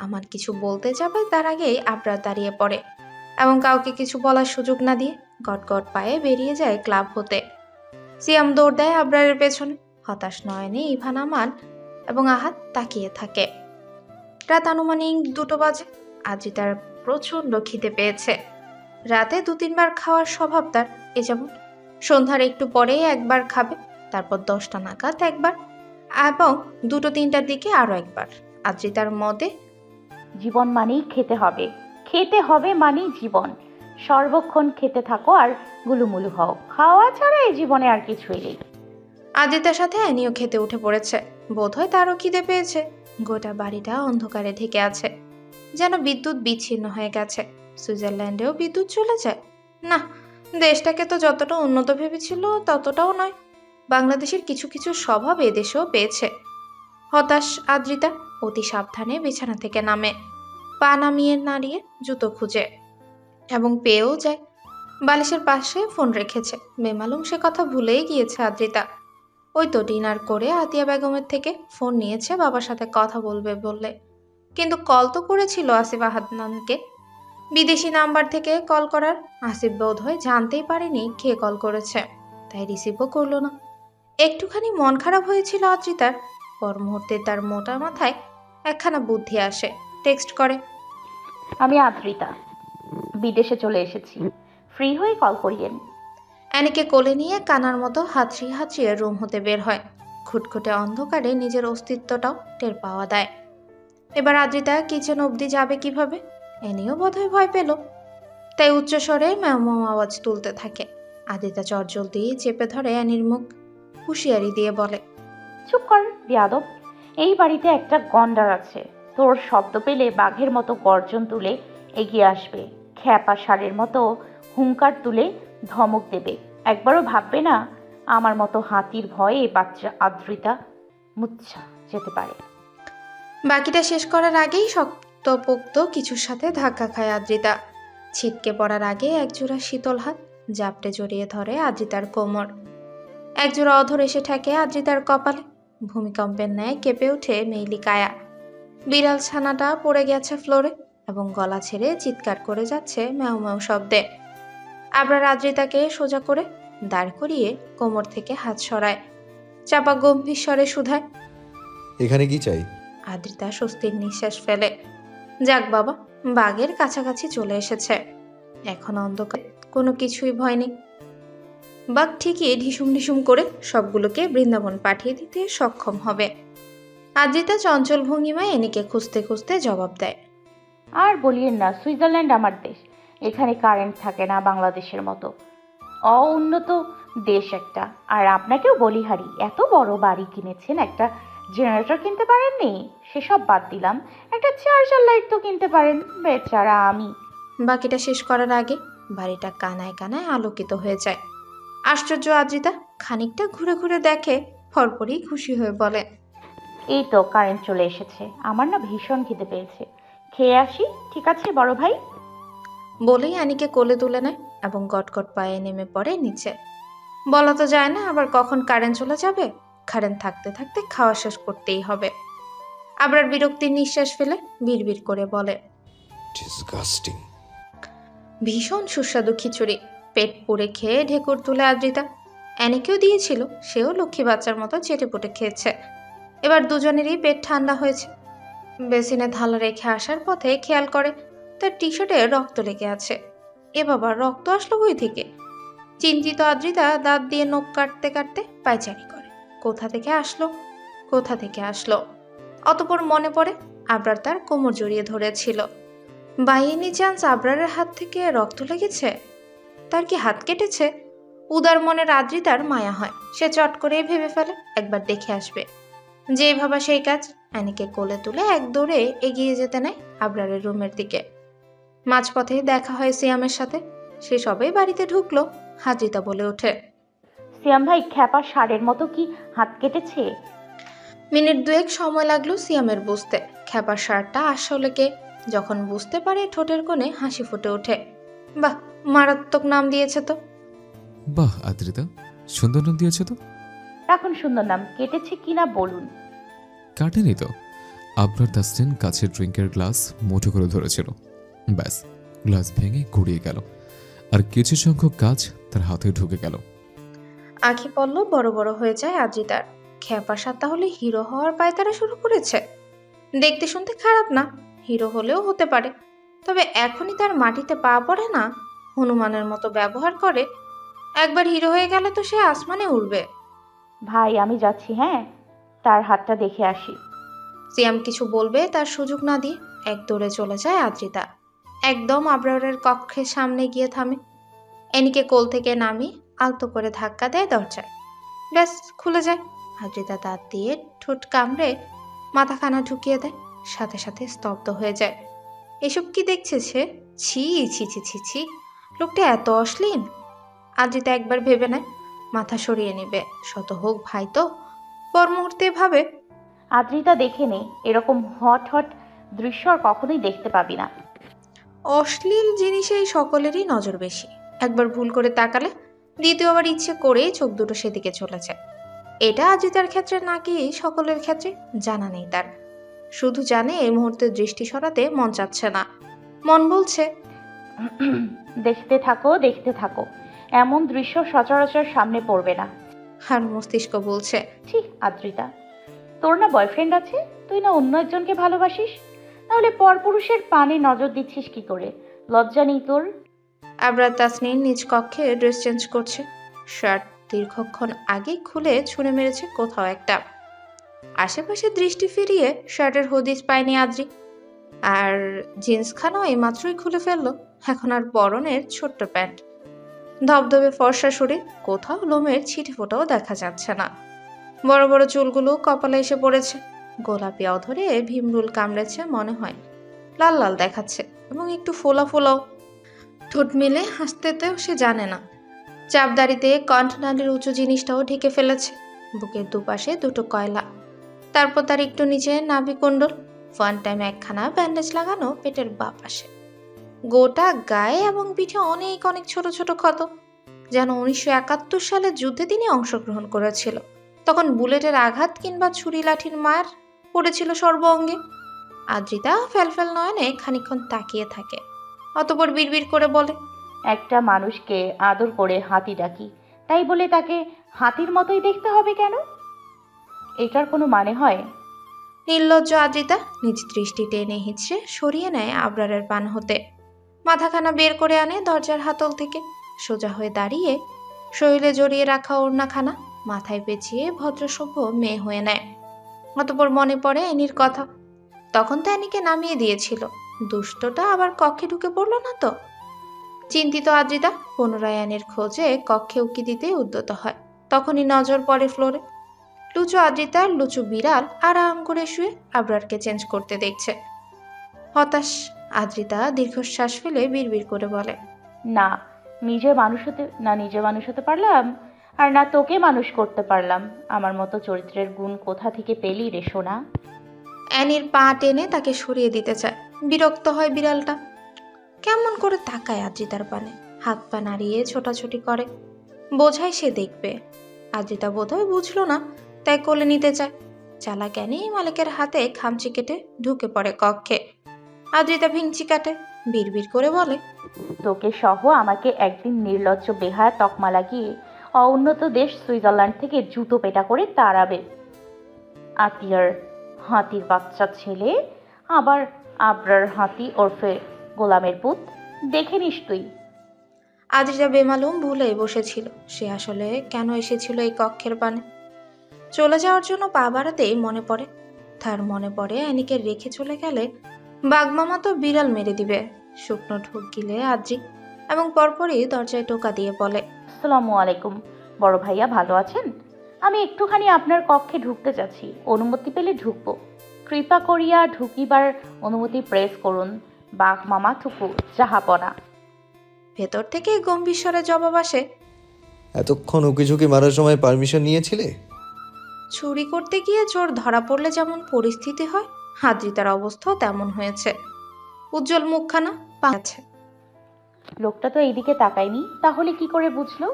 আমার কিছু বলতে যাবে তার আগেই আবরার দাঁড়িয়ে পড়ে এবং কাউকে কিছু বলার সুযোগ না দিয়ে গটগট পায়ে বেরিয়ে যায় ক্লাব হতে। সিয়াম দৌড় দেয় আবরারের পেছনে। হতাশ নয়নে ইভান, আমান এবং আহাত তাকিয়ে থাকে। রাত আনুমানিক 2টো বাজে। আজি তার প্রচন্ড খিদে পেয়েছে। রাতে 2-3বার খাওয়ার স্বভাব তার। এ যেমন সন্ধ্যার একটু পরে একবার খাবে, তারপর 10টা নাগাদ একবার, এবং 2-3টার দিকে আরো একবার। আদ্রিতার মতে জীবন মানেই খেতে হবে, খেতে হবে মানেই জীবন। সর্বক্ষণ খেতে থাকো আর গুলুমুলু হও, খাওয়া ছাড়া এই জীবনে আর কিছুই নেই। আদ্রিতার সাথে অ্যানিও খেতে উঠে পড়েছে। বোধহয় তারও খিদে পেয়েছে। গোটা বাড়িটা অন্ধকারে ঢেকে আছে, যেন বিদ্যুৎ বিচ্ছিন্ন হয়ে গেছে। সুইজারল্যান্ডেও বিদ্যুৎ চলে যায় না? দেশটাকে তো যতটা উন্নত ভেবেছিল ততটাও নয়। বাংলাদেশের কিছু কিছু স্বভাব এদেশেও পেয়েছে। হতাশ আদ্রিতা অতি সাবধানে বিছানা থেকে নামে, পা নামিয়ে নাড়িয়ে জুতো খুঁজে, এবং পেয়েও যায়। বালিশের পাশে ফোন রেখেছে। বেমালুম সে কথা ভুলেই গিয়েছে আদ্রিতা। ওই তো ডিনার করে আতিয়া বেগমের থেকে ফোন নিয়েছে বাবার সাথে কথা বলবে বললে, কিন্তু কল তো করেছিল আসিফ আদনানকে। বিদেশি নাম্বার থেকে কল করার আসিফ বোধ হয় জানতেই পারেনি কে কল করেছে, তাই রিসিভও করলো না। একটুখানি মন খারাপ হয়েছিল আদ্রিতার। পর মুহূর্তে তার মোটা মাথায় একখানা বুদ্ধি আসে। টেক্সট করে, আমি আদ্রিতা, বিদেশে চলে এসেছি, ফ্রি হয়ে কল করিয়েন। অ্যানিকে কোলে নিয়ে কানার মতো হাতড়িয়ে হাতড়িয়ে রুম হতে বের হয়। খুটখুটে অন্ধকারে নিজের অস্তিত্বটাও টের পাওয়া দেয়। এবার আদ্রিতা কিচেন অবধি যাবে কিভাবে? অ্যানিও বোধহয় ভয় পেল, তাই উচ্চস্বরে ম্যাও ম্যাও আওয়াজ তুলতে থাকে। আদ্রিতা চটজলদি চেপে ধরে অ্যানির মুখ, হুঁশিয়ারি দিয়ে বলে, চুপ কর বেয়াদব, এই বাড়িতে একটা গন্ডার আছে, তোর শব্দ পেলে বাঘের মতো গর্জন তুলে এগিয়ে আসবে, খ্যাপা ষাঁড়ের মতো হুঙ্কার তুলে ধমক দেবে। একবারও ভাববে না আমার মতো হাতির ভয়ে বাচ্চা আদ্রিতা মুচ্ছা যেতে পারে। বাকিটা শেষ করার আগেই শক্তপোক্ত কিছুর সাথে ধাক্কা খায় আদ্রিতা। ছিটকে পড়ার আগে একজোড়া শীতল হাত জাপটে জড়িয়ে ধরে আদ্রিতার কোমর। একজোড়া অধর এসে ঠেকে আদ্রিতার কপালে। ভূমিকম্পের ন্যায় কেঁপে ওঠে মেইলি কায়া। বিড়াল ছানাটা পড়ে গেছে ফ্লোরে এবং গলা ছেড়ে চিৎকার করে যাচ্ছে ম্যাও ম্যাও শব্দে। আবার আদ্রিতাকে সোজা করে দাঁড় করিয়ে কোমর থেকে হাত সরায়। চাপা গম্ভীর স্বরে শুধায়, এখানে কি চাই? আদ্রিতা স্বস্তির নিঃশ্বাস ফেলে। যাক বাবা, বাঘের কাছাকাছি চলে এসেছে। এখন অন্ধকার, কোনো কিছুই ভয় নেই। বাঘ ঠিকই ঢিসুম ঢিসুম করে সবগুলোকে বৃন্দাবন পাঠিয়ে দিতে সক্ষম হবে। আদ্রিতা চঞ্চল ভঙ্গিমায় এনিকে খুঁজতে খুঁজতে জবাব দেয়, আর বলিয়েন না, সুইজারল্যান্ড আমার দেশ, এখানে কারেন্ট থাকে না বাংলাদেশের মতো, অউন্নত দেশ একটা। আর আপনাকেও বলিহারি, এত বড় বাড়ি কিনেছেন, একটা জেনারেটর কিনতে পারেননি? সেসব বাদ দিলাম, একটা চার্জার লাইট তো কিনতে পারেন। বেচারা আমি। বাকিটা শেষ করার আগে বাড়িটা কানায় কানায় আলোকিত হয়ে যায়। আশ্চর্য আদ্রিতা খানিকটা ঘুরে ঘুরে দেখে, পরপরই খুশি হয়ে বলে, এই তো কারেন্ট চলে এসেছে, আমার না ভীষণ খিদে পেয়েছে, খেয়ে আসি। ঠিক আছে বড় ভাই। বলেই আনিকে কোলে তুলে নেয় এবং গটগট পায়ে নেমে পড়ে নিচে। বলা তো যায় না আবার কখন কারেন্ট চলে যাবে। কারেন্ট থাকতে থাকতে খাওয়া শেষ করতেই হবে। আবার বিরক্তির নিঃশ্বাস ফেলে বিড়বিড় করে বলে, ডিসগাস্টিং। ভীষণ সুস্বাদু খিচুড়ি। পেট পুড়ে খেয়ে ঢেকুর তুলে আদ্রিতা। অ্যানিকেও দিয়েছিল, সেও লক্ষ্মী বাচ্চার মতো চেটেপুটে খেয়েছে। এবার দুজনেরই পেট ঠান্ডা হয়েছে। বেসিনে থালা রেখে আসার পথে খেয়াল করে তার টি শার্টে রক্ত লেগে আছে। এ বাবা, রক্ত আসলো কই থেকে? চিন্তিত আদ্রিতা দাঁত দিয়ে নখ কাটতে কাটতে পায়চারি করে, কোথা থেকে আসলো, কোথা থেকে আসলো। অতঃপর মনে পড়ে আবরার তার কোমর জড়িয়ে ধরেছিল। বাই এনি চান্স আবরারের হাত থেকে রক্ত লেগেছে? তার কি হাত কেটেছে? উদার মনের আদ্রিতার মায়া হয়। সে চট করেই ভেবে ফেলে একবার দেখে আসবে। যে ভাবা সেই কাজ। অ্যানিকে কোলে তুলে এক দৌড়ে এগিয়ে যেতে নেয় আবরারের রুমের দিকে। মাঝপথে দেখা হয় সিয়ামের সাথে। সে সবেই বাড়িতে ঢুকলো, আদ্রিতা বলে ওঠে, সিয়াম ভাই, খ্যাপা ষাঁড়ের মতো কি হাত কেটেছে? মিনিট দুয়েক সময় লাগলো সিয়ামের বুঝতে খ্যাপার শার্টটা আসলে কে। যখন বুঝতে পারে ঠোঁটের কোণে হাসি ফুটে ওঠে। বাহ, মারাত্মক নাম দিয়েছে তো। বাহ আদ্রিতা, সুন্দর নাম দিয়েছে তো। রাখুন সুন্দর নাম, কেটেছে কিনা বলুন। কাটেনি তো। আবরার তাসনিন কাছের ড্রিঙ্কের গ্লাস মুঠো করে ধরেছিল। ব্যাস, গ্লাস ভেঙে গড়িয়ে গেল, আর কিছু সংখ্যক কাজ তার হাতে ঢুকে গেল। আঁখি পল্লব বড় বড় হয়ে যায় আদ্রিতার। খ্যাপা সাত তাহলে হিরো হওয়ার পায়তারা শুরু করেছে। দেখতে শুনতে খারাপ না, হিরো হলেও হতে পারে, তবে এখনই তার মাটিতে পা পড়ে না। হনুমানের মতো ব্যবহার করে, একবার হিরো হয়ে গেলে তো সে আসমানে উড়বে। ভাই আমি যাচ্ছি, হ্যাঁ, তার হাতটা দেখে আসি। সিয়াম কিছু বলবে তার সুযোগ না দিয়ে এক দৌড়ে চলে যায় আদ্রিতা। একদম আবরারের কক্ষের সামনে গিয়ে থামে। এনিকে কোল থেকে নামিয়ে আলতো করে ধাক্কা দেয় দরজায়। ব্যাস, খুলে যায়। আদ্রিতা দাঁত দিয়ে ঠোঁট কামড়ে মাথাখানা ঢুকিয়ে দেয়, সাথে সাথে স্তব্ধ হয়ে যায়। এসব কি দেখছে সে? ছি ছি ছি ছি ছি, লোকটা এত অশ্লীল। আদ্রিতা একবার ভেবে নেয় মাথা সরিয়ে নেবে, শত হোক ভাই তো। পর মুহূর্তে ভাবে, আদ্রিতা দেখে নে, এরকম হট হট দৃশ্য আর কখনোই দেখতে পাবি না। অশ্লীল জিনিসেই সকলেরই নজর বেশি। একবার ভুল করে তাকালে দ্বিতীয়বার ইচ্ছে করেই চোখ দুটো সেদিকে চলে যায়। এটা আজিতার ক্ষেত্রে নাকি সকলের ক্ষেত্রে জানা নেই তার। শুধু জানে এই মুহূর্তে দৃষ্টি সরাতে মন চাচ্ছে না। মন বলছে, দেখতে থাকো দেখতে থাকো, এমন দৃশ্য সচরাচর সামনে পড়বে না। আর মস্তিষ্ক বলছে, ঠিক আদ্রিতা, তোর না বয়ফ্রেন্ড আছে? তুই না অন্য একজনকে ভালোবাসিস? তাহলে পরপুরুষের পানে নজর দিচ্ছিস কি করে? লজ্জা নেই তোর? আবরার তাসনিন নিজ কক্ষে ড্রেস চেঞ্জ করছে। শার্ট দীর্ঘক্ষণ আগেই খুলে ছুঁড়ে মেরেছে কোথাও একটা। আশেপাশে দৃষ্টি ফিরিয়ে শার্টের হদিস পায়নি আদ্রি। আর জিন্সখানাও এইমাত্রই খুলে ফেললো। এখন আর পরনের ছোট্ট প্যান্ট, ধবধবে ফর্সা শরীর, কোথাও লোমের ছিটে ফোটাও দেখা যাচ্ছে না। বড় বড় চুলগুলো কপালে এসে পড়েছে। গোলাপি অধরে ভীমরুল কামড়েছে মনে হয়, লাল লাল দেখাচ্ছে, এবং একটু ফোলা ফোলাও। ঠোঁট মেলে হাসতেতেও সে জানে না। চাপদাড়িতে কণ্ঠনালীর উঁচু জিনিসটাও ঢেকে ফেলেছে। বুকের দুপাশে দুটো কয়লা, তারপর তার একটু নিচে নাভিকুণ্ডল। ফান টাইম একখানা ব্যান্ডেজ লাগানো পেটের বাঁ পাশে। গোটা গায়ে এবং পিঠে অনেক অনেক ছোট ছোট ক্ষত, যেন 1971 সালের যুদ্ধে তিনি অংশগ্রহণ করেছিল। তখন বুলেটের আঘাত কিংবা ছুরি লাঠির মার পড়েছিল সর্ব অঙ্গে। আদ্রিতা ফেলফেল নয়নে খানিকক্ষণ তাকিয়ে থাকে, অতঃপর বিড়বিড় করে বলে, একটা মানুষকে আদর করে হাতি ডাকি, তাই বলে তাকে হাতির মতোই দেখতে হবে কেন? এটার কোনো মানে হয়? নির্লজ্জ আদ্রিতা নিজ দৃষ্টি টেনে হিঁচড়ে সরিয়ে নেয় আবরারের পান হতে। মাথাখানা বের করে আনে দরজার হাতল থেকে। সোজা হয়ে দাঁড়িয়ে শরীরে জড়িয়ে রাখা ওড়নাখানা মাথায় পেঁচিয়ে ভদ্রসভ্য মেয়ে হয়ে নেয়। অতঃপর মনে পড়ে অ্যানির কথা। তখন তো অ্যানিকে নামিয়ে দিয়েছিল, দুষ্টটা আবার কক্ষে ঢুকে পড়ল না তো। চিন্তিত আদ্রিতা পুনরায় অ্যানির খোঁজে কক্ষে উকি দিতে উদ্যত হয়। তখনই নজর পড়ে ফ্লোরে। লুচু আদ্রিতার লুচু বিড়াল আরাম করে শুয়ে আবরারকে চেঞ্জ করতে দেখছে। হতাশ আদ্রিতা দীর্ঘশ্বাস ফেলে বিড়বিড় করে বলে, না, নিজে মানুষ হতে পারলাম, আর না তোকে মানুষ করতে পারলাম। আমার মতো চরিত্রের গুণ কোথা থেকে পেলি রে সোনা? অ্যানির পা টেনে তাকে সরিয়ে দিতে চায়। বিরক্ত হয় বিড়ালটা। কেমন করে তাকায় আদ্রিতার পানে, হাত পা নাড়িয়ে ছোটাছুটি করে। বোঝায় সে দেখবে। আদ্রিতা বোধহয় বুঝলো না, তাই কোলে নিতে চায়। চালাক অ্যানি মালিকের হাতে খামচি কেটে ঢুকে পড়ে কক্ষে। আদ্রিতা ভিংচি কাটে, বিড়বিড় করে বলে, তোকে সহ আমাকে একদিন নির্লজ্জ বেহায়া তকমা লাগিয়ে অউন্নত দেশ সুইজারল্যান্ড থেকে জুতো পেটা করে তাড়াবে। আতিয়ার হাতির বাচ্চা ছেলে, আবার আবরার হাতি ওরফে গোলামের পুত, দেখে নিস তুই। আদ্রিতা বেমালুম ভুলেই বসেছিল সে আসলে কেন এসেছিল এই কক্ষের পানে। চলে যাওয়ার জন্য পা বাড়াতেই মনে পড়ে, তার মনে পড়ে অ্যানিকে রেখে চলে গেলে বাঘমামা তো বিড়াল মেরে দিবে। শুকনো ঢোক গিলে আদ্রি এবং পরপরই দরজায় টোকা দিয়ে বলে, আসসালামু আলাইকুম বড় ভাইয়া, ভালো আছেন? আমি একটুখানি আপনার কক্ষে ঢুকতে যাচ্ছি, অনুমতি পেলে ঢুকবো। কৃপা করিয়া ঢুকিবার অনুমতি প্রেস করুন, বাঘ মামা থুকু জাহাপনা। ভেতর থেকে গম্ভীর স্বরে জবাব আসে, এতক্ষণ উকিঝুঁকি মারার সময় পারমিশন নিয়েছিলে? চুরি করতে গিয়ে চোর ধরা পড়লে যেমন পরিস্থিতি হয়, আদ্রিতার অবস্থাও তেমন হয়েছে। উজ্জ্বল মুখখানা পাচ্ছে। লোকটা তো এইদিকে তাকায়নি, তাহলে কি করে বুঝলো?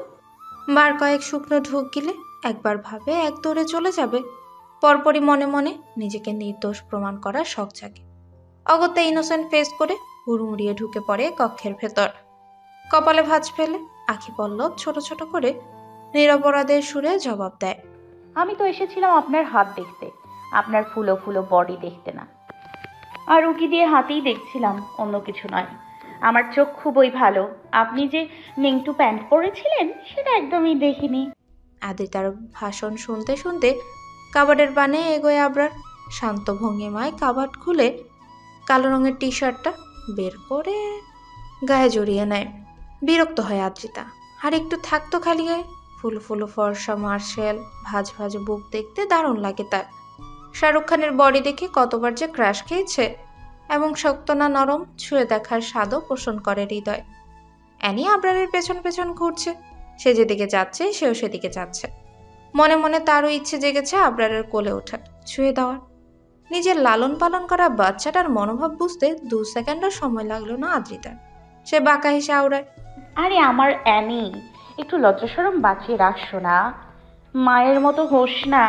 বার কয়েক শুকনো ঢোক গিলে একবার ভাবে এক দৌড়ে চলে যাবে, পরপরই মনে মনে নিজেকে নির্দোষ প্রমাণ করার শখ জাগে। অগত্যা ইনোসেন্ট ফেস করে হুড়মুড়িয়ে ঢুকে পড়ে কক্ষের ভেতর। কপালে ভাঁজ ফেলে আখি পল্লব ছোট ছোট করে নিরপরাধের সুরে জবাব দেয়। আমি তো এসেছিলাম আপনার হাত দেখতে, আপনার ফুলো ফুলো বডি দেখতে না। আর উকি দিয়ে হাতেই দেখছিলাম, অন্য কিছু নয়। আমার চোখ খুবই ভালো। আপনি যে নেংটু প্যান্ট পরেছিলেন সেটা একদমই দেখিনি। আদিতার ভাষণ শুনতে শুনতে কাবাডের বানে এগোয় আবরার। শান্ত ভঙ্গিমায় কাবাড খুলে কালো রঙের টি শার্টটা বের করে গায়ে জড়িয়ে নেয়। বিরক্ত হয় আদ্রিতা। আর একটু থাকতো খালি গায়ে। ফুল ফুলো ফর্সা মার্শাল ভাজ ভাজ বুক দেখতে দারুণ লাগে তার। শাহরুখ খানের বডি দেখে কতবার যে ক্র্যাশ খেয়েছে, এবং শক্ত না নরম ছুঁয়ে দেখার স্বাদও পোষণ করে হৃদয়। অ্যানি আবরারের পেছন পেছন ঘুরছে। সে যেদিকে যাচ্ছে সেও সেদিকে যাচ্ছে। মনে মনে তারও ইচ্ছে জেগেছে আবরারের কোলে ওঠার, ছুঁয়ে দেওয়ার। নিজের লালন পালন করা বাচ্চাটার মনোভাব বুঝতে 2 সেকেন্ডও সময় লাগলো না আদ্রিতার। সে বাঁকা হেসে আওড়ায়। আরে আমার অ্যানি, একটু লজ্জাশরম বাঁচিয়ে রাখছো না? মায়ের মতো হোস না।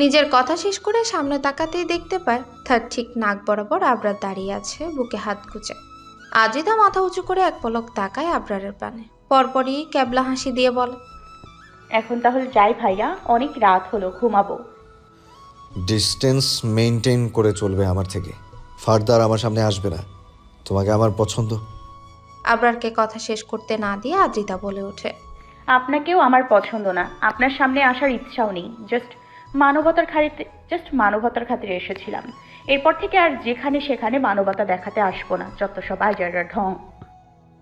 নিজের কথা শেষ করে সামনে তাকাতেই দেখতে পায় তার ঠিক নাক বরাবর আবরার দাঁড়িয়ে আছে, বুকে হাত গুজে। আদ্রিতা মাথা উঁচু করে এক পলক তাকায় আবরারের পানে, পরপরই ক্যাবলা হাসি দিয়ে বলে, এখন তাহলে যাই ভাইয়া, অনেক রাত হলো, ঘুমাবো। ডিস্টেন্স মেনটেন করে চলবে আমার থেকে। ফার্দার আমার সামনে আসবে না। তোমাকে আমার পছন্দ। আবরারকে কথা শেষ করতে না দিয়ে আদ্রিতা বলে ওঠে, আপনাকেও আমার পছন্দ না। আপনার সামনে আসার ইচ্ছাও নেই। মানবতার খাতিরে এসেছিলাম। এরপর থেকে আর যেখানে সেখানে মানবতা দেখাতে আসবো না। যত সব আজারা ঢং।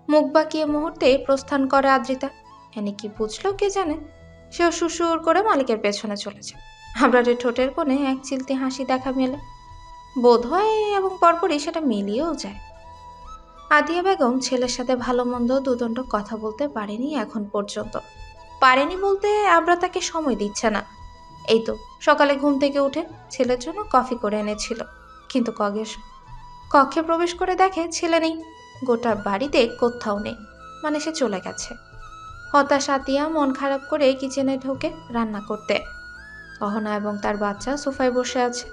মুখ বাঁকিয়ে মুহূর্তে প্রস্থান করে আদ্রিতা। এনে কি বুঝলো কে জানে, সেও সুসুর করে মালিকের পেছনে চলেছে। আবরারের ঠোঁটের কোণে এক চিলতে হাসি দেখা মেলে, বোধ হয়, এবং পরপরই সেটা মিলিয়েও যায়। আদিয়া বেগম ছেলের সাথে ভালো মন্দ দুদণ্ড কথা বলতে পারেনি এখন পর্যন্ত। পারেনি বলতে আবরা তাকে সময় দিচ্ছে না। এই তো সকালে ঘুম থেকে উঠে ছেলের জন্য কফি করে এনেছিল, কিন্তু কক্ষে প্রবেশ করে দেখে ছেলে নেই। গোটা বাড়িতে কোথাও নেই, মানে সে চলে গেছে। হতাশ আতিয়া মন খারাপ করে কিচেনে ঢোকে রান্না করতে। অহনা এবং তার বাচ্চা সোফায় বসে আছে।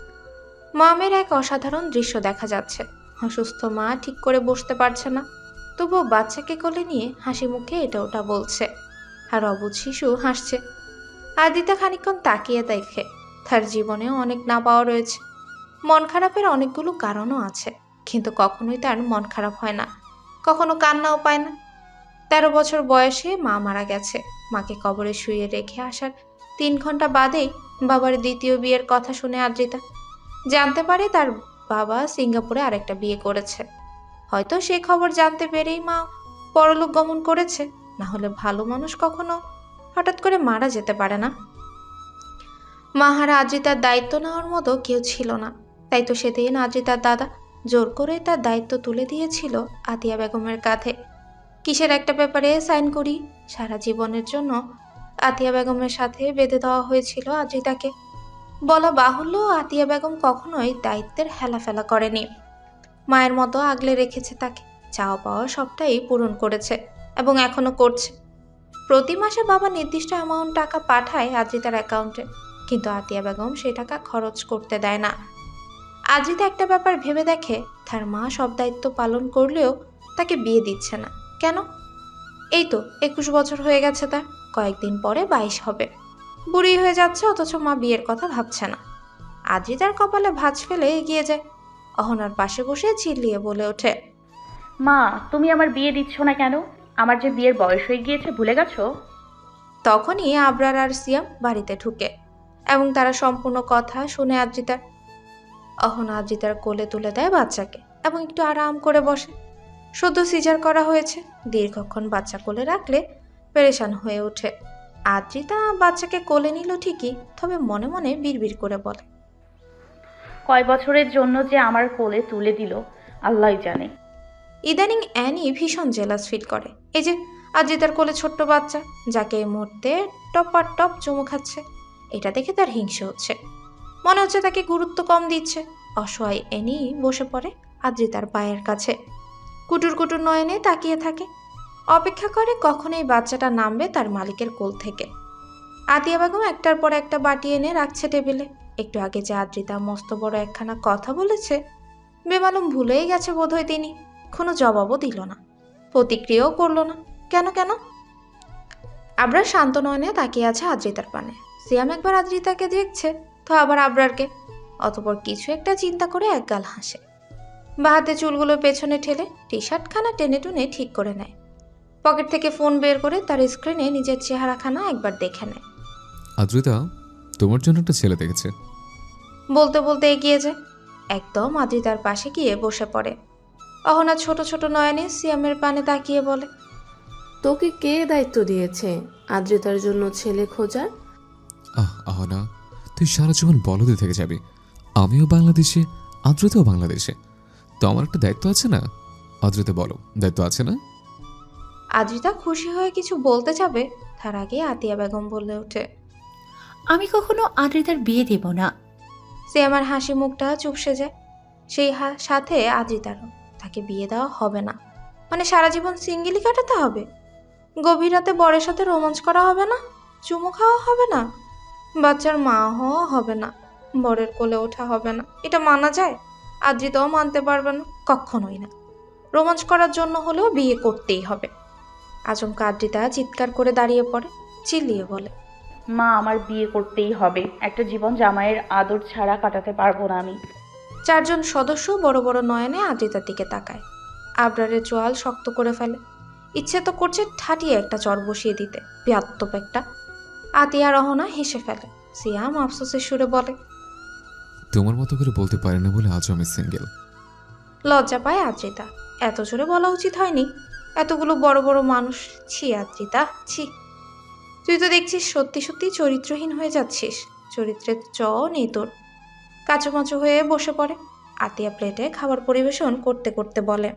মামের এক অসাধারণ দৃশ্য দেখা যাচ্ছে। অসুস্থ মা ঠিক করে বসতে পারছে না, তবুও বাচ্চাকে কোলে নিয়ে হাসি মুখে এটা ওটা বলছে, আর অবুঝ শিশু হাসছে। আদিতা খানিকক্ষণ তাকিয়ে দেখে তার জীবনেও অনেক না পাওয়া রয়েছে। মন খারাপের অনেকগুলো কারণও আছে, কিন্তু কখনোই তার মন খারাপ হয় না, কখনো কান্নাও পায় না। 13 বছর বয়সে মা মারা গেছে। মাকে কবরে শুয়ে রেখে আসার 3 ঘন্টা বাদেই বাবার দ্বিতীয় বিয়ের কথা শুনে আদ্রিতা জানতে পারে তার বাবা সিঙ্গাপুরে আরেকটা বিয়ে করেছে। হয়তো সেই খবর জানতে পেরেই মা পরলোক গমন করেছে, না হলে ভালো মানুষ কখনো হঠাৎ করে মারা যেতে পারে না। মাহারা আদ্রিতার দায়িত্ব নেওয়ার মতো কেউ ছিল না, তাই তো সেদিন আদ্রিতার দাদা জোর করে তার দায়িত্ব তুলে দিয়েছিল আতিয়া বেগমের কাঁধে। কিসের একটা ব্যাপারে সাইন করি সারা জীবনের জন্য আতিয়া বেগমের সাথে বেঁধে দেওয়া হয়েছিল আদ্রিতাকে। বলা বাহুল্য, আতিয়া বেগম কখনোই দায়িত্বের হেলাফেলা করেনি। মায়ের মতো আগলে রেখেছে তাকে, চাওয়া পাওয়া সবটাই পূরণ করেছে এবং এখনো করছে। প্রতি মাসে বাবা নির্দিষ্ট অ্যামাউন্ট টাকা পাঠায় আদ্রিতার অ্যাকাউন্টে, কিন্তু আতিয়া বেগম সেই টাকা খরচ করতে দেয় না। আদ্রিতা একটা ব্যাপার ভেবে দেখে, তার মা সব দায়িত্ব পালন করলেও তাকে বিয়ে দিচ্ছে না কেন? এই তো 21 বছর হয়ে গেছে তার, কয়েকদিন পরে 22 হবে। বুড়ি হয়ে যাচ্ছে, অথচ মা বিয়ের কথা ভাবছে না। আদ্রিতার কপালে ভাঁজ ফেলে এগিয়ে যায়। অহনার পাশে বসে চিল্লিয়ে বলে ওঠে, মা, তুমি আমার বিয়ে দিচ্ছ না কেন? আমার যে বিয়ের বয়স হয়ে গিয়েছে ভুলে গেছো? তখনই আবরার আর সিয়াম বাড়িতে ঢুকে এবং তারা সম্পূর্ণ কথা শুনে আদ্রিতার। অহনা আদ্রিতার কোলে তুলে দেয় বাচ্চাকে এবং একটু আরাম করে বসে। শুধু সিজার করা হয়েছে, দীর্ঘক্ষণ বাচ্চা কোলে রাখলে পেরেশান হয়ে ওঠে। আদ্রিতা বাচ্চাকে কোলে নিল ঠিকই, তবে মনে মনে বিড়বিড় করে বলে, কয় বছরের জন্য যে আমার কোলে তুলে দিল আল্লাহই জানে। ইদানিং অ্যানি ভীষণ জেলাস ফিল করে। এই যে আদ্রিতার কোলে ছোট্ট বাচ্চা, যাকে এই মুহূর্তে টপার টপ চুমু খাচ্ছে, এটা দেখে তার হিংসে হচ্ছে। মনে হচ্ছে তাকে গুরুত্ব কম দিচ্ছে। অসহায় অ্যানি বসে পড়ে আদ্রিতার পায়ের কাছে, কুটুর কুটুর নয়নে তাকিয়ে থাকে, অপেক্ষা করে কখন এই বাচ্চাটা নামবে তার মালিকের কোল থেকে। আতিয়া বেগম একটার পর একটা বাটি এনে রাখছে টেবিলে। একটু আগে যে আদ্রিতা মস্ত বড় একখানা কথা বলেছে, বেমালুম ভুলেই গেছে বোধহয় তিনি। কোনো জবাবও দিল না, প্রতিক্রিয়াও করলো না। কেন কেন? আবরার শান্ত নয়নে তাকিয়ে আছে আদ্রিতার পানে। সিয়াম একবার আদ্রিতাকে দেখছে, তো আবার আবরারকে। অতপর কিছু একটা চিন্তা করে একগাল হাসে। বা হাতে চুলগুলো পেছনে ঠেলে টি শার্টখানা টেনে টুনে ঠিক করে নেয়। পকেট থেকে ফোন বের করে তার স্ক্রিনে নিজের চেহারাখানা একবার দেখে নেয়। আদ্রিতা, তোমার জন্য একটা ছেলে দেখেছে। বলতে বলতে এগিয়ে যায়, একদম আদ্রিতার পাশে গিয়ে বসে পড়ে। অহনা ছোট ছোট নয়নে সিয়ামের পানে তাকিয়ে বলে, তোকে কে দায়িত্ব দিয়েছে আদ্রিতার জন্য ছেলে খোঁজার? আহনা, তুই সারা জীবন বলদে থেকে যাবি। আমিও বাংলাদেশে, আদ্রিতাও বাংলাদেশে, তো আমার একটা দায়িত্ব আছে না? আদ্রিতা বলো, দায়িত্ব আছে না? আদ্রিতা খুশি হয়ে কিছু বলতে যাবে, তার আগে আতিয়া বেগম বলে ওঠে, আমি কখনো আদ্রিতার বিয়ে দেব না। সিয়ামের হাসি মুখটা চুপসে যায়। সেই সাথে আদ্রিতারও। তাকে বিয়ে দেওয়া হবে না মানে সারা জীবন সিঙ্গেলই কাটাতে হবে? গভীর রাতে বরের সাথে রোমাঞ্চ করা হবে না? চুমু খাওয়া হবে না? বাচ্চার মা হওয়া হবে না? বরের কোলে ওঠা হবে না? এটা মানা যায়? আদ্রিতাও মানতে পারবে না, কখনোই না। রোমাঞ্চ করার জন্য হলেও বিয়ে করতেই হবে। আচমকা আদ্রিতা চিৎকার করে দাঁড়িয়ে পড়ে, চিল্লিয়ে বলে, মা, আমার বিয়ে করতেই হবে। একটা জীবন জামাইয়ের আদর ছাড়া কাটাতে পারবো না আমি। চারজন সদস্য বড় বড় নয়নে আদ্রিতার দিকে তাকায়। আবরারের চোয়াল শক্ত করে ফেলে। ইচ্ছে তো করছে ঠাটিয়ে একটা চর বসিয়ে দিতে, বেয়াত্তপ একটা। আতিয়া রহনা হেসে ফেলে। সিয়াম আফসোসের সুরে বলে, তোমার মতো করে বলতে পারি না বলে আজ আমি সিঙ্গেল। লজ্জা পায় আদ্রিতা। এত জোরে বলা উচিত হয়নি। এতগুলো বড় বড় মানুষ, ছি আদ্রিতা, ছি। তুই তো দেখছিস সত্যি সত্যি চরিত্রহীন হয়ে যাচ্ছিস। চরিত্রের চ নেই তোর। কাঁচুমাচু হয়ে বসে পড়ে। আতিয়া প্লেটে খাবার পরিবেশন করতে করতে বলে,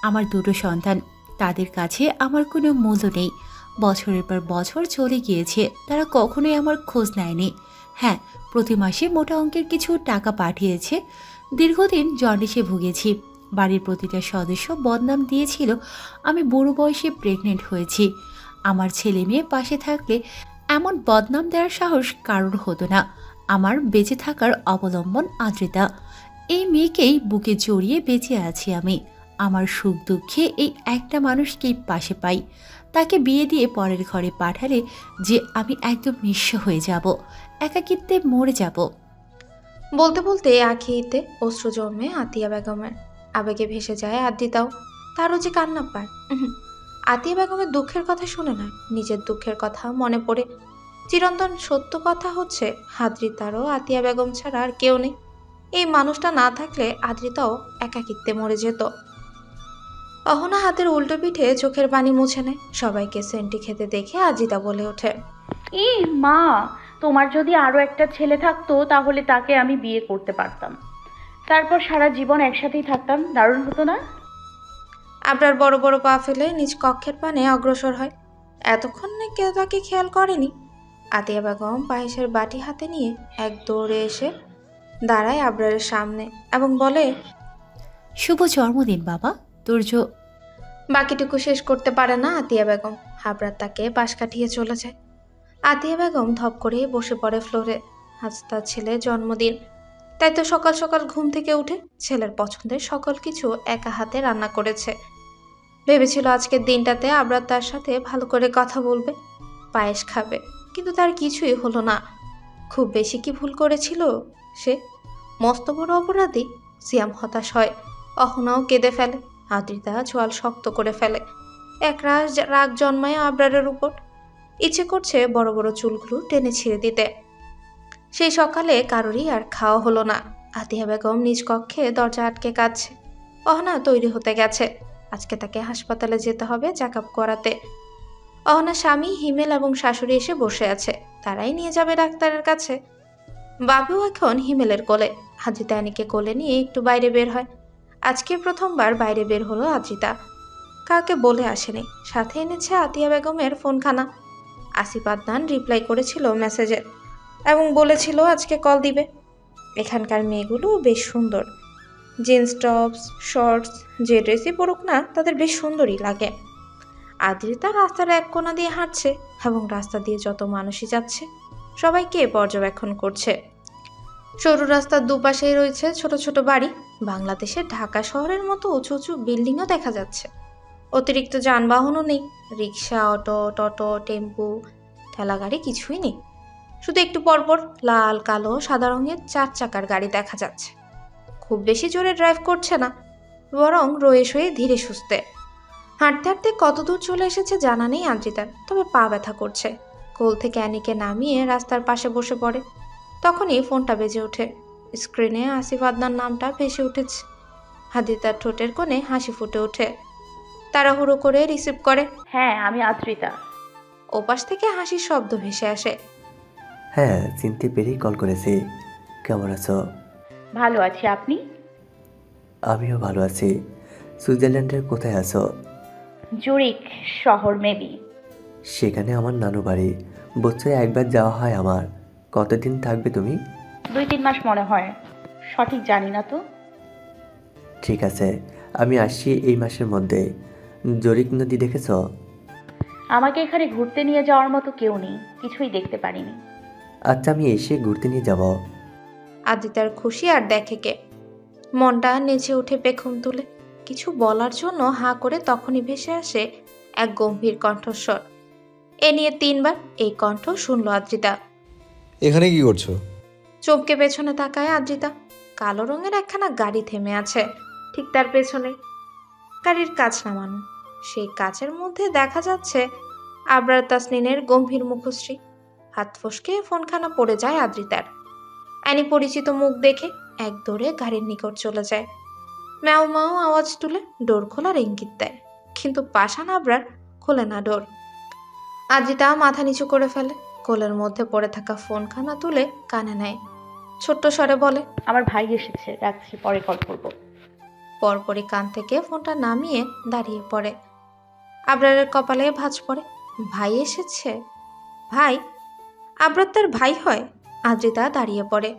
আমার দুটো সন্তান, তাদের কাছে আমার কোনো মূল্য নেই। বছরের পর বছর চলে গিয়েছে, তারা কখনোই আমার খোঁজ নেয়নি। হ্যাঁ, প্রতি মাসে মোটা অঙ্কের কিছু টাকা পাঠিয়েছে। দীর্ঘদিন জন্ডিসে ভুগেছি। বাড়ির প্রতিটা সদস্য বদনাম দিয়েছিল আমি বুড়ো বয়সে প্রেগনেন্ট হয়েছি। আমার ছেলে মেয়ে পাশে থাকলে এমন বদনাম দেওয়ার সাহস কারোর হতো না। আমার বেঁচে থাকার অবলম্বন আদ্রিতা। এই মেয়েকেই বুকে জড়িয়ে বেঁচে আছি আমি। আমার সুখ দুঃখে এই একটা মানুষকেই পাশে পাই। তাকে বিয়ে দিয়ে পরের ঘরে পাঠালে যে আমি একদম নিঃস্ব হয়ে যাব, একাকিত্বে মরে যাব। বলতে বলতে আখিতে অশ্রু জমে আতিয়া বেগমের। আবেগে ভেসে যায় আদ্রিতাও। তারও যে কান্না পায়। আতিয়া বেগমের দুঃখের কথা শুনে নয়, নিজের দুঃখের কথা মনে পড়ে। চিরন্তন সত্য কথা হচ্ছে, আদ্রিতারও আতিয়া বেগম ছাড়া আর কেউ নেই। এই মানুষটা না থাকলে আদ্রিতাও একাকিত্বে মরে যেত। অহনা হাতের উল্টো পিঠে চোখের পানি মুছে নেয়। সবাইকে সেন্টি খেতে দেখে আদ্রিতা বলে ওঠে, মা, তোমার যদি আরো একটা ছেলে থাকতো তাহলে তাকে আমি বিয়ে করতে পারতাম। তারপর সারা জীবন একসাথেই থাকতাম। দারুণ হতো না? আবরার বড় বড় পা ফেলে নিজ কক্ষের পানে অগ্রসর হয়। এতক্ষণ কেউ তাকে খেয়াল করেনি। আতিয়া বেগম পায়েসের বাটি হাতে নিয়ে এক দৌড়ে এসে দাঁড়ায় আবরারের সামনে এবং বলে, শুভ জন্মদিন বাবা। তুর্য বাকিটুকু শেষ করতে পারে না আতিয়া বেগম। আবরার তাকে পাশ কাটিয়ে চলে যায়। আতিয়া বেগম ধপ করে বসে পড়ে ফ্লোরে। আজ তার ছেলের জন্মদিন, তাই তো সকাল সকাল ঘুম থেকে উঠে ছেলের পছন্দের সকল কিছু একা হাতে রান্না করেছে। ভেবেছিল আজকের দিনটাতে আবরার তার সাথে ভালো করে কথা বলবে, পায়েস খাবে, কিন্তু তার কিছুই হলো না। খুব বেশি কি ভুল করেছিল সে? মস্ত বড় অপরাধী। সিয়াম হতাশ হয়, অহনাও কেঁদে ফেলে, আদ্রিতা চোয়াল শক্ত করে ফেলে। এক রাগ জন্মায় আবরারের উপর। ইচ্ছে করছে বড় বড় চুলগুলো টেনে ছিঁড়ে দিতে। সেই সকালে কারোরই আর খাওয়া হলো না। আতিয়া বেগম নিজ কক্ষে দরজা আটকে কাঁদছে। অহনা তৈরি হতে গেছে। আজকে তাকে হাসপাতালে যেতে হবে চেক আপ করাতে। অহনার স্বামী হিমেল এবং শাশুড়ি এসে বসে আছে, তারাই নিয়ে যাবে ডাক্তারের কাছে। বাবুও এখন হিমেলের কোলে। আদ্রিতা আনিকে কোলে নিয়ে একটু বাইরে বের হয়। আজকে প্রথমবার বাইরে বের হলো আদ্রিতা। কাউকে বলে আসেনি, সাথে এনেছে আতিয়া বেগমের ফোনখানা। আসিফ আদনান রিপ্লাই করেছিল মেসেজে এবং বলেছিল আজকে কল দিবে। এখানকার মেয়েগুলো বেশ সুন্দর। জিন্স টপস, শর্টস, যে ড্রেসই পরুক না তাদের বেশ সুন্দরই লাগে। আদ্রিতা রাস্তার এক কোণা দিয়ে হাঁটছে, এবং রাস্তা দিয়ে যত মানুষই যাচ্ছে সবাইকে পর্যবেক্ষণ করছে। সরু রাস্তার দুপাশেই রয়েছে ছোট ছোট বাড়ি। বাংলাদেশের ঢাকা শহরের মতো উঁচু উঁচু বিল্ডিংও দেখা যাচ্ছে। অতিরিক্ত যানবাহনও নেই, রিক্সা, অটো, টোটো, টেম্পু, ঠেলাগাড়ি কিছুই নেই। শুধু একটু পরপর লাল, কালো, সাদা রঙের 4 চাকার গাড়ি দেখা যাচ্ছে। খুব বেশি জোরে ড্রাইভ করছে না, বরং রয়ে শয়ে ধীরে সুস্থে। হাঁটতে হাঁটতে কত দূর চলে এসেছে জানা নেই আদ্রিতার, তবে পা ব্যথা করছে। কোল থেকে অ্যানিকে নামিয়ে রাস্তার পাশে বসে পড়ে। তখনই ফোনটা বেজে ওঠে। স্ক্রিনে আসিফ আদনান নামটা ভেসে উঠেছে। আদ্রিতার ঠোঁটের কোণে হাসি ফুটে ওঠে। তাড়াহুড়ো করে রিসিভ করে। হ্যাঁ, আমি আদ্রিতা। ওপাশ থেকে হাসির শব্দ ভেসে আসে। হ্যাঁ, চিনতে পেরেই কল করেছি। কেমন আছো? ভালো আছি, আপনি? আমিও ভালো আছি। সুইজারল্যান্ডের কোথায় আছো? জুরিক শহর মেবি। সেখানে আমার নানু বাড়ি। বছরে একবার যাওয়া হয় আমার। কতদিন থাকবে তুমি? 2-3 মাস মনে হয়, সঠিক জানি না তো। ঠিক আছে, আমি আসছি এই মাসের মধ্যে। জরিক নদী দেখেছো? আমাকে এখানে ঘুরতে নিয়ে যাওয়ার মতো কেউ নেই, কিছুই দেখতে পারিনি। আচ্ছা, আমি এসে ঘুরতে নিয়ে যাব। আদ্রিতার খুশি আর দেখে কে। মনটা নেচে উঠে পেখম তুলে। কিছু বলার জন্য হাঁ করে তখনই ভেসে আসে এক গম্ভীর কণ্ঠস্বর। এ নিয়ে 3 বার এই কণ্ঠ শুনল আদ্রিতা। এখানে কি করছো? চমকে পেছনে তাকায় আদ্রিতা। কালো রঙের একখানা গাড়ি থেমে আছে ঠিক তার পেছনে। গাড়ির কাঁচ নামানো। সেই কাঁচের মধ্যে দেখা যাচ্ছে আবরার তাসনিনের গম্ভীর মুখশ্রী। হাত ফসকে ফোনখানা পড়ে যায় আদ্রিতার। অ্যানি পরিচিত মুখ দেখে এক দৌড়ে গাড়ির নিকট চলে যায়। ম্যাও ম্যাও আওয়াজ তুলে ডোর খোলার ইঙ্গিত দেয়, কিন্তু পাষাণ আবরার খোলে না ডোর। আদ্রিতা মাথা নিচু করে ফেলে। কোলের মধ্যে পড়ে থাকা ফোনখানা তুলে কানে নেয়। ছোট্ট স্বরে বলে, আমার ভাই এসেছে, রাখছি, পরে কল করবো। পরপরই কান থেকে ফোনটা নামিয়ে দাঁড়িয়ে পড়ে। আবরারের কপালে ভাঁজ পড়ে। ভাই এসেছে? ভাই? আবরার তার ভাই হয়? আদ্রিতা দাঁড়িয়ে পড়ে।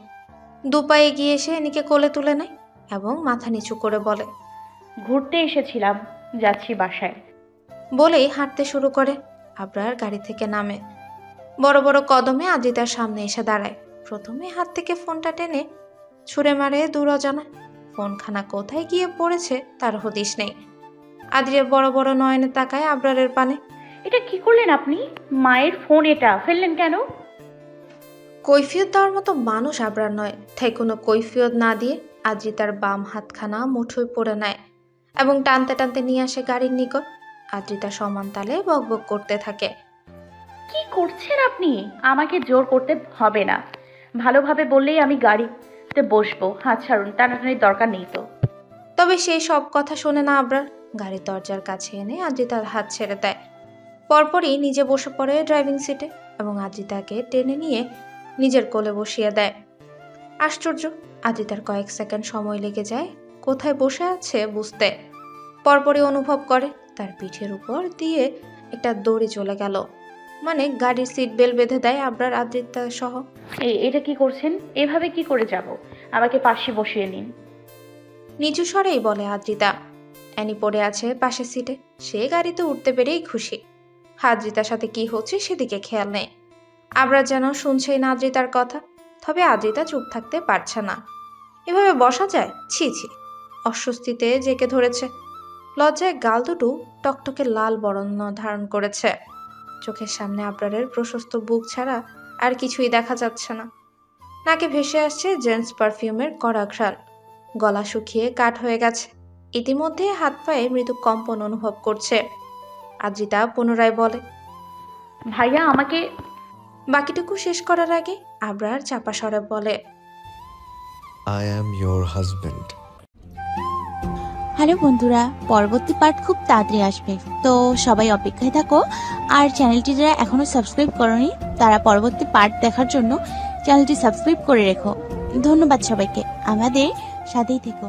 2 পা এগিয়ে এসে এনিকে কোলে তুলে নেয় এবং মাথা নিচু করে বলে, ঘুরতে এসেছিলাম, যাচ্ছি বাসায়। বলেই হাঁটতে শুরু করে। আবরার গাড়ি থেকে নামে। বড় বড় কদমে আদ্রিতার সামনে এসে দাঁড়ায়। প্রথমে হাত থেকে ফোনটা টেনে ছুঁড়ে মারে দূর অজানায়। ফোনখানা কোথায় গিয়ে পড়েছে তার হদিশ নেই। আদ্রিয়া বড় বড় নয়নে তাকায় আবরারের পানে। এটা কি করলেন আপনি? মায়ের ফোন এটা ফেললেন কেন? কৈফিয়ত দেওয়ার মতো মানুষ আবরার নয়, তাই কোনো কৈফিয়ত না দিয়ে আদ্রিতার বাম হাতখানা মুঠোয় পড়ে নেয় এবং টানতে টানতে নিয়ে আসে গাড়ির নিকট। আদ্রিতা সমান তালে বকবক করতে থাকে। কি করছেন আপনি? আমাকে জোর করতে হবে না, ভালোভাবে বললেই আমি গাড়িতে বসবো। হাত ছাড়ুন, টানাটানির দরকার নেই তো। তবে সেই সব কথা শোনে না আবরার। গাড়ির দরজার কাছে এনে আদ্রিতার হাত ছেড়ে দেয়। পরপরই নিজে বসে পড়ে ড্রাইভিং সিটে এবং আদ্রিতাকে টেনে নিয়ে নিজের কোলে বসিয়ে দেয়। আশ্চর্য, আদ্রিতার কয়েক সেকেন্ড সময় লেগে যায় কোথায় বসে আছে বুঝতে। পরপরই অনুভব করে তার পিঠের উপর দিয়ে একটা দড়ি চলে গেল। মানে গাড়ির সিট বেল্ট বেঁধে দেয় আবরার আদ্রিতা সহ। এটা কি করছেন? এভাবে কি করে যাব? আমাকে পাশে বসিয়ে নিন। নিচু স্বরেই বলে আদ্রিতা। অ্যানি পড়ে আছে পাশের সিটে। সে গাড়িতে উঠতে পেরেই খুশি। আদ্রিতার সাথে কি হচ্ছে সেদিকে খেয়াল নেই। আবরার যেন শুনছেই না আদ্রিতার কথা। তবে আদ্রিতা চুপ থাকতে পারছে না। এভাবে বসা যায়? ছি ছি। অস্বস্তিতে জেকে ধরেছে। লজ্জায় গাল দুটো টকটকে লাল বর্ণ ধারণ করেছে। চোখের সামনে আবরারের প্রশস্ত বুক ছাড়া আর কিছুই দেখা যাচ্ছে না। নাকে ভেসে আসছে জেন্টস পারফিউমের কড়া ঘ্রাণ। গলা শুকিয়ে কাঠ হয়ে গেছে। ইতিমধ্যে হাত পায়ে মৃদু কম্পন অনুভব করছে। আদ্রিতা পুনরায় বলে, ভাইয়া আমাকে। বাকিটুকু শেষ করার আগে আবরার চাপা স্বরে বলে, I am your husband. Hello বন্ধুরা, পরবর্তী পার্ট খুব তাড়াতাড়ি আসবে, তো সবাই অপেক্ষায় থাকো। আর চ্যানেলটি যারা এখনো সাবস্ক্রাইব করোনি তারা পরবর্তী পার্ট দেখার জন্য চ্যানেলটি সাবস্ক্রাইব করে রেখো। ধন্যবাদ সবাইকে, আমাদের সাথেই থেকো।